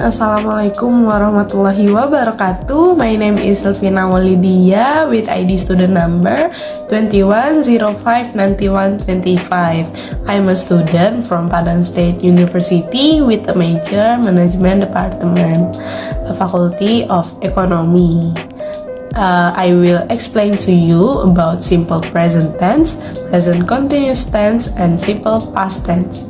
Assalamualaikum warahmatullahi wabarakatuh. My name is Elvina Walidia with ID student number 21059125. I'm a student from Padang State University with a major Management Department, a Faculty of Economy. I will explain to you about simple present tense, present continuous tense, and simple past tense.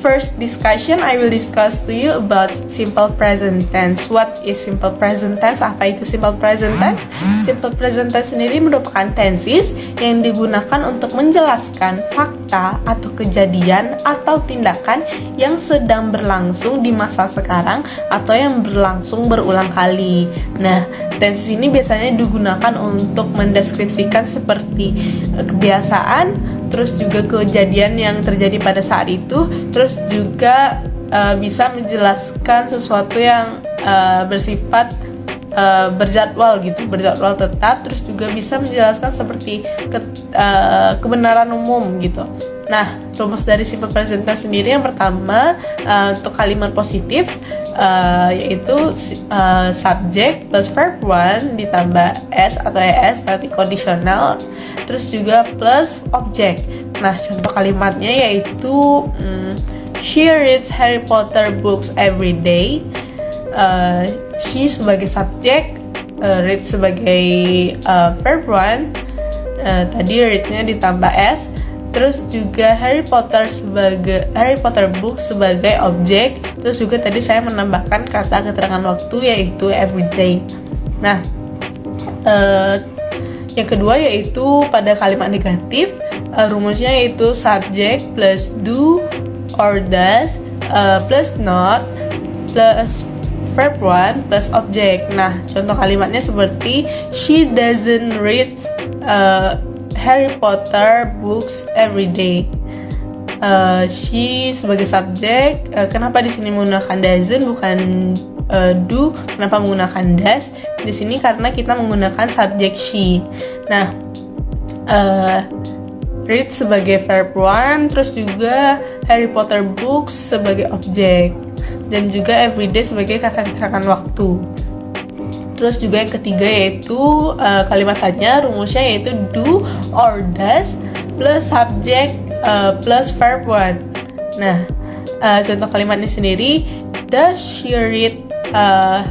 First discussion, I will discuss to you about simple present tense. What is simple present tense? Apa itu simple present tense? Simple present tense sendiri merupakan tenses yang digunakan untuk menjelaskan fakta atau kejadian atau tindakan yang sedang berlangsung di masa sekarang atau yang berlangsung berulang kali. Nah, tenses ini biasanya digunakan untuk mendeskripsikan seperti kebiasaan, terus juga kejadian yang terjadi pada saat itu, terus juga bisa menjelaskan sesuatu yang bersifat berjadwal gitu, berjadwal tetap, terus juga bisa menjelaskan seperti kebenaran umum gitu. Nah, rumus dari simple present tense sendiri yang pertama untuk kalimat positif yaitu subject plus verb 1 ditambah s atau es nanti kondisional, terus juga plus object. Nah, contoh kalimatnya yaitu she reads Harry Potter books every day. She sebagai subjek, read sebagai verb 1, tadi read-nya ditambah s, terus juga Harry Potter books sebagai objek, terus juga tadi saya menambahkan kata keterangan waktu yaitu everyday. Nah, yang kedua yaitu pada kalimat negatif, rumusnya yaitu subject plus do or does plus not plus verb 1 plus object. Nah, contoh kalimatnya seperti she doesn't read Harry Potter books every day. She sebagai subjek, kenapa di sini menggunakan doesn't bukan do? Kenapa menggunakan does? Di sini karena kita menggunakan subjek she. Nah, read sebagai verb 1, terus juga Harry Potter books sebagai objek, dan juga everyday sebagai kata keterangan waktu. Terus juga yang ketiga yaitu kalimat tanya, rumusnya yaitu do or does plus subject plus verb 1. Nah, contoh kalimatnya sendiri, does she read a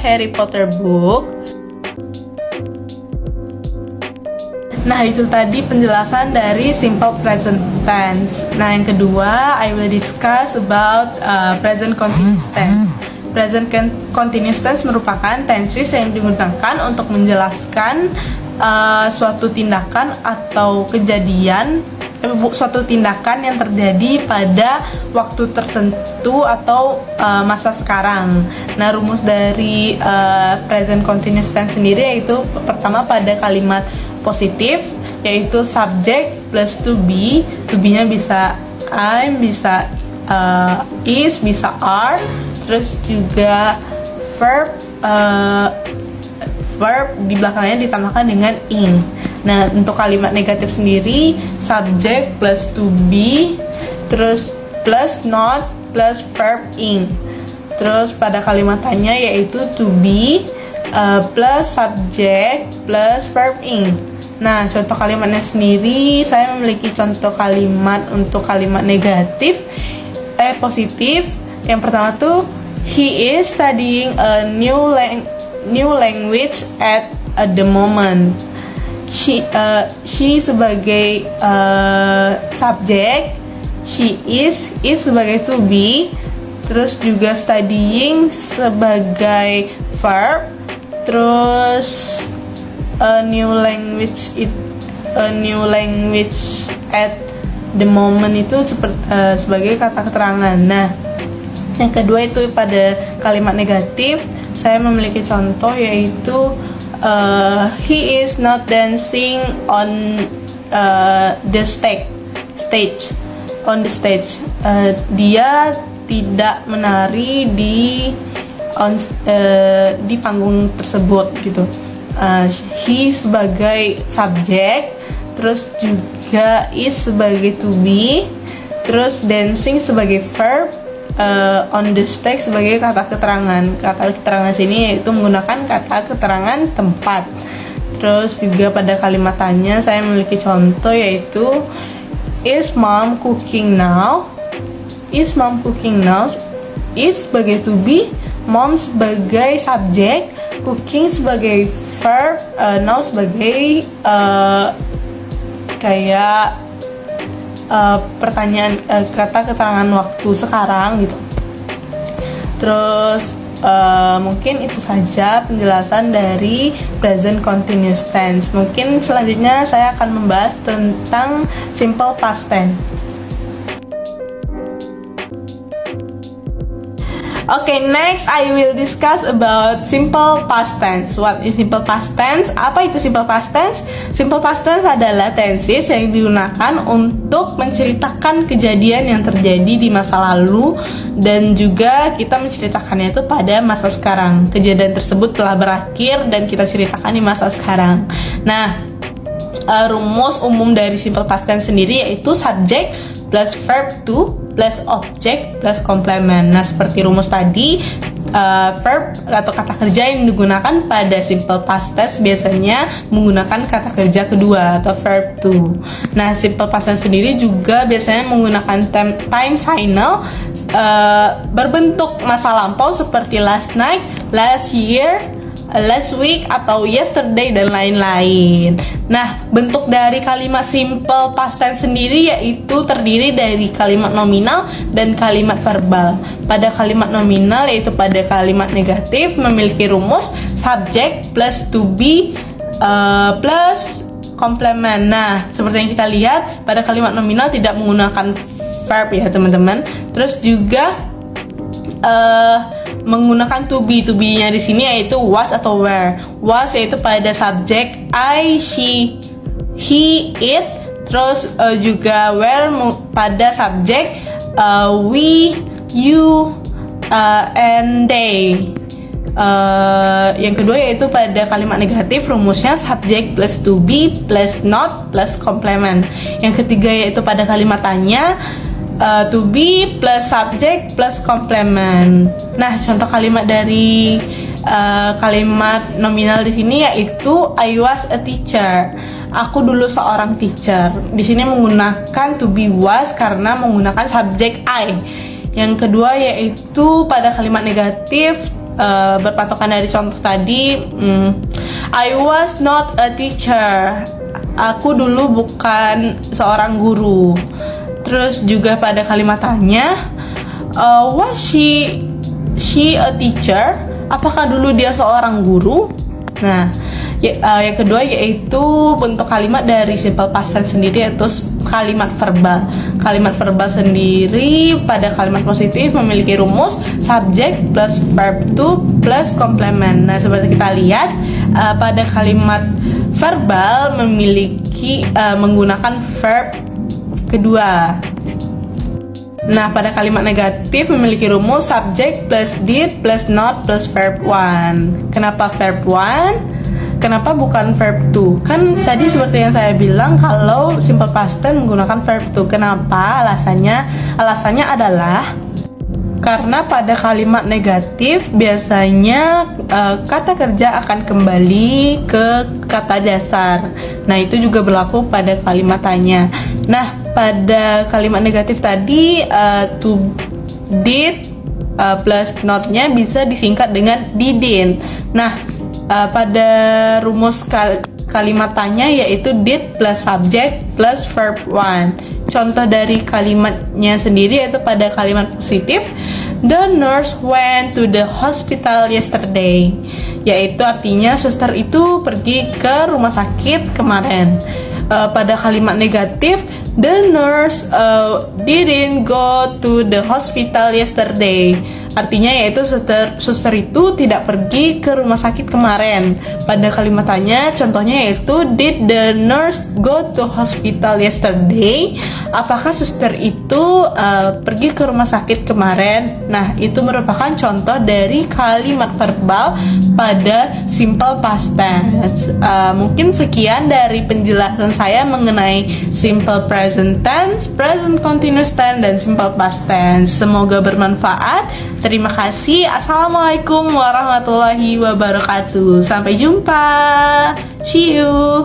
Harry Potter book? Nah, itu tadi penjelasan dari simple present tense. Nah, yang kedua, I will discuss about present continuous tense. Present continuous tense merupakan tenses yang digunakan untuk menjelaskan suatu tindakan atau kejadian, suatu tindakan yang terjadi pada waktu tertentu atau masa sekarang. Nah, rumus dari present continuous tense sendiri yaitu pertama pada kalimat positif yaitu subject plus to be. To be-nya bisa I'm, bisa is, bisa are. Terus juga verb di belakangnya ditambahkan dengan ing. Nah, untuk kalimat negatif sendiri subject plus to be, terus plus not plus verb ing. Terus pada kalimat tanya yaitu to be plus subject plus verb ing. Nah, contoh kalimatnya sendiri saya memiliki contoh kalimat untuk kalimat negatif positif. Yang pertama tuh, he is studying a new language at the moment. She sebagai subjek, she is sebagai to be, terus juga studying sebagai verb, terus a new language at the moment itu sebagai kata keterangan. Nah, yang kedua itu pada kalimat negatif, saya memiliki contoh yaitu he is not dancing on the stage. Dia tidak menari di panggung tersebut gitu. He sebagai subjek, terus juga is sebagai to be, Terus dancing sebagai verb, on the stage sebagai kata keterangan. Kata keterangan sini yaitu menggunakan kata keterangan tempat. Terus juga pada kalimat tanya saya memiliki contoh yaitu is mom cooking now? Is mom cooking now? Is sebagai to be, mom sebagai subjek, cooking sebagai verb, now sebagai kayak pertanyaan, kata keterangan waktu sekarang gitu. Terus mungkin itu saja penjelasan dari present continuous tense. Mungkin selanjutnya saya akan membahas tentang simple past tense. Okay, next I will discuss about simple past tense. What is simple past tense? Apa itu simple past tense? Simple past tense adalah tenses yang digunakan untuk menceritakan kejadian yang terjadi di masa lalu dan juga kita menceritakannya itu pada masa sekarang. Kejadian tersebut telah berakhir dan kita ceritakan di masa sekarang. Nah, rumus umum dari simple past tense sendiri yaitu subject plus verb to plus object plus complement. Nah, seperti rumus tadi, verb atau kata kerja yang digunakan pada simple past tense biasanya menggunakan kata kerja kedua atau verb to. Nah, simple past tense sendiri juga biasanya menggunakan time signal berbentuk masa lampau seperti last night, last year, last week, atau yesterday, dan lain-lain. Nah, bentuk dari kalimat simple past tense sendiri yaitu terdiri dari kalimat nominal dan kalimat verbal. Pada kalimat nominal yaitu pada kalimat negatif memiliki rumus subject plus to be plus complement. Nah, seperti yang kita lihat pada kalimat nominal tidak menggunakan verb ya teman-teman. Terus juga menggunakan to be-nya di sini yaitu was atau were. Was yaitu pada subjek I, she, he, it. Terus juga were pada subjek we, you, and they. Yang kedua yaitu pada kalimat negatif rumusnya subject plus to be plus not plus complement. Yang ketiga yaitu pada kalimat tanya to be plus subject plus complement. Nah, contoh kalimat dari kalimat nominal di sini yaitu I was a teacher. Aku dulu seorang teacher. Di sini menggunakan to be was karena menggunakan subjek I. Yang kedua yaitu pada kalimat negatif berpatokan dari contoh tadi, I was not a teacher. Aku dulu bukan seorang guru. Terus juga pada kalimat tanya, was she a teacher? Apakah dulu dia seorang guru? Nah, yang kedua yaitu bentuk kalimat dari simple past tense sendiri yaitu kalimat verbal. Kalimat verbal sendiri pada kalimat positif memiliki rumus subject plus verb to plus complement. Nah, seperti kita lihat pada kalimat verbal memiliki menggunakan verb kedua. Nah, pada kalimat negatif memiliki rumus subject plus did plus not plus verb 1. Kenapa verb 1? Kenapa bukan verb 2? Kan tadi seperti yang saya bilang kalau simple past tense menggunakan verb 2. Kenapa? Alasannya adalah karena pada kalimat negatif biasanya kata kerja akan kembali ke kata dasar. Nah, itu juga berlaku pada kalimat tanya. Nah, pada kalimat negatif tadi to did plus not-nya bisa disingkat dengan didn't. Nah, pada rumus kalimat tanya yaitu did plus subject plus verb 1. Contoh dari kalimatnya sendiri yaitu pada kalimat positif, the nurse went to the hospital yesterday, yaitu artinya suster itu pergi ke rumah sakit kemarin. Pada kalimat negatif, the nurse didn't go to the hospital yesterday. Artinya yaitu suster itu tidak pergi ke rumah sakit kemarin. Pada kalimat tanya, contohnya yaitu did the nurse go to hospital yesterday? Apakah suster itu pergi ke rumah sakit kemarin? Nah, itu merupakan contoh dari kalimat verbal pada simple past tense. Mungkin sekian dari penjelasan saya mengenai simple present tense, present continuous tense, dan simple past tense. Semoga bermanfaat. Terima kasih. Assalamualaikum warahmatullahi wabarakatuh. Sampai jumpa. See you.